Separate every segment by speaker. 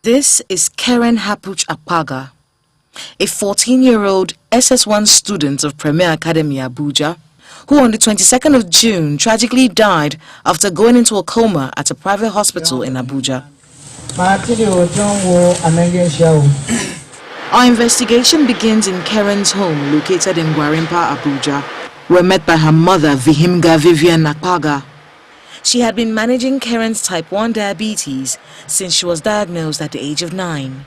Speaker 1: This is Keren Akpagher, a 14-year-old SS1 student of Premier Academy, Abuja, who on the 22nd of June tragically died after going into a coma at a private hospital in Abuja. Our investigation begins in Keren's home located in Gwarimpa, Abuja. We're met by her mother, Vivian Akpagher. She had been managing Keren's type 1 diabetes since she was diagnosed at the age of 9.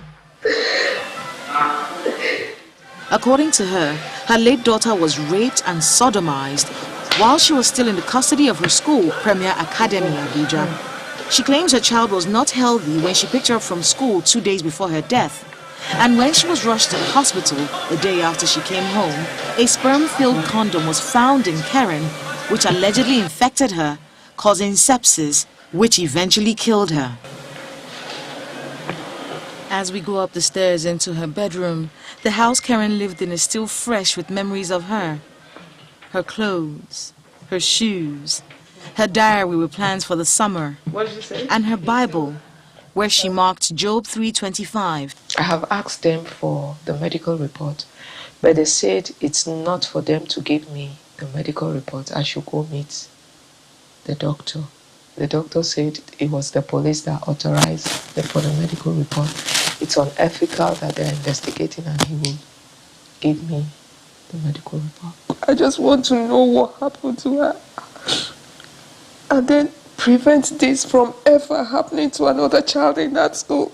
Speaker 1: According to her, her late daughter was raped and sodomized while she was still in the custody of her school, Premier Academy, Abuja. She claims her child was not healthy when she picked her up from school 2 days before her death. And when she was rushed to the hospital the day after she came home, a sperm-filled condom was found in Keren, which allegedly infected her, causing sepsis, which eventually killed her. As we go up the stairs into her bedroom, the house Keren lived in is still fresh with memories of her. Her clothes, her shoes, her diary with plans for the summer, and her Bible, where she marked Job 3:25.
Speaker 2: I have asked them for the medical report, but they said it's not for them to give me the medical report. I should go meet the doctor. The doctor said it was the police that authorized them for the medical report. It's unethical that they're investigating and he will give me the medical report. I just want to know what happened to her and then prevent this from ever happening to another child in that school.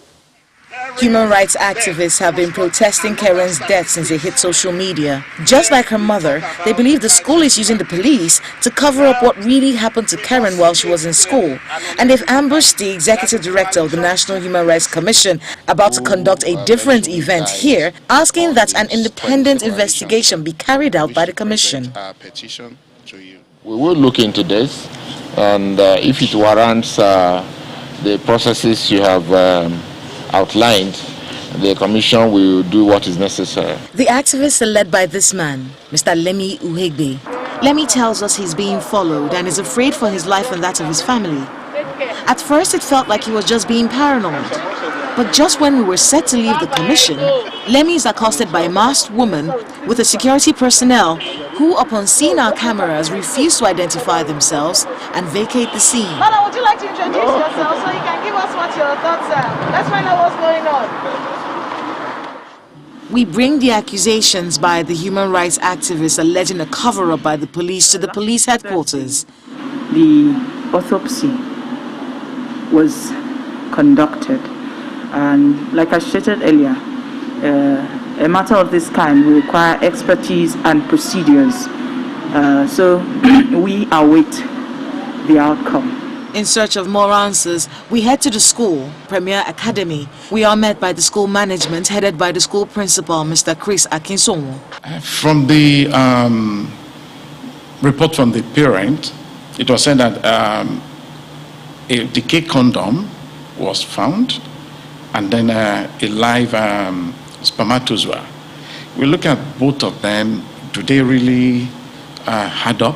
Speaker 1: Human rights activists have been protesting Keren's death since it hit social media. Just like her mother, they believe the school is using the police to cover up what really happened to Keren while she was in school. And they've ambushed the executive director of the National Human Rights Commission about to conduct a different event here, asking that an independent investigation be carried out by the commission.
Speaker 3: We will look into this, and if it warrants the processes you have outlined, the commission will do what is necessary.
Speaker 1: The activists are led by this man, Mr. Lemi Uhegbe. Lemi tells us he's being followed and is afraid for his life and that of his family. At first it felt like he was just being paranoid. But just when we were set to leave the commission, Lemi is accosted by a masked woman with a security personnel who, upon seeing our cameras, refuse to identify themselves and vacate the scene.
Speaker 4: Mama, would you like to introduce yourself so you can give us what your thoughts are? Let's find out what's going on.
Speaker 1: We bring the accusations by the human rights activists alleging a cover-up by the police to the police headquarters.
Speaker 5: The autopsy was conducted, and like I stated earlier, a matter of this kind will require expertise and procedures. So we await the outcome.
Speaker 1: In search of more answers, we head to the school, Premier Academy. We are met by the school management headed by the school principal, Mr. Chris Akinsonwo.
Speaker 6: From the report from the parent, it was said that a decayed condom was found, and then a live spermatozoa. We look at both of them. Do they really add up?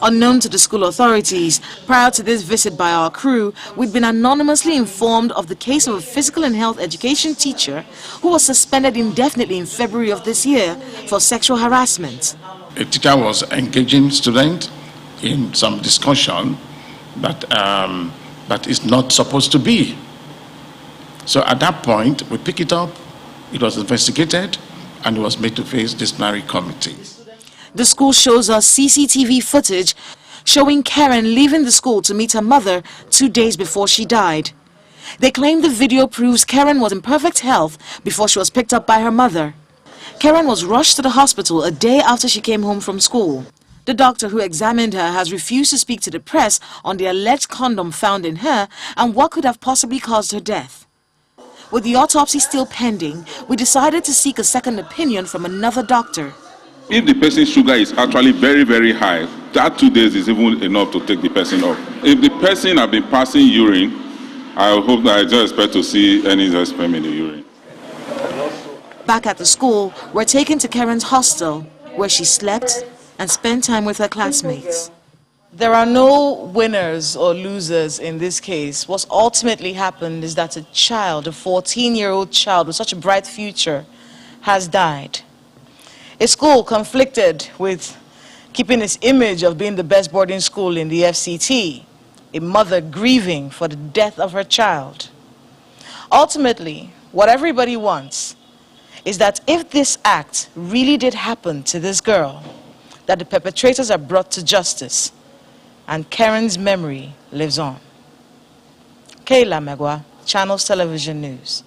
Speaker 1: Unknown to the school authorities, prior to this visit by our crew, we'd been anonymously informed of the case of a physical and health education teacher who was suspended indefinitely in February of this year for sexual harassment.
Speaker 6: A teacher was engaging students in some discussion that is not supposed to be. So at that point, we pick it up, it was investigated, and it was made to face disciplinary committee.
Speaker 1: The school shows us CCTV footage showing Keren leaving the school to meet her mother 2 days before she died. They claim the video proves Keren was in perfect health before she was picked up by her mother. Keren was rushed to the hospital a day after she came home from school. The doctor who examined her has refused to speak to the press on the alleged condom found in her and what could have possibly caused her death. With the autopsy still pending, we decided to seek a second opinion from another doctor.
Speaker 7: If the person's sugar is actually very, very high, that 2 days is even enough to take the person off. If the person has been passing urine, I hope that I just expect to see any sperm in the urine.
Speaker 1: Back at the school, we're taken to Keren's hostel, where she slept and spent time with her classmates. There are no winners or losers in this case. What's ultimately happened is that a child, a 14-year-old child with such a bright future, has died. A school conflicted with keeping its image of being the best boarding school in the FCT. A mother grieving for the death of her child. Ultimately, what everybody wants is that if this act really did happen to this girl, that the perpetrators are brought to justice and Keren's memory lives on. Kayla Megwa, Channels Television News.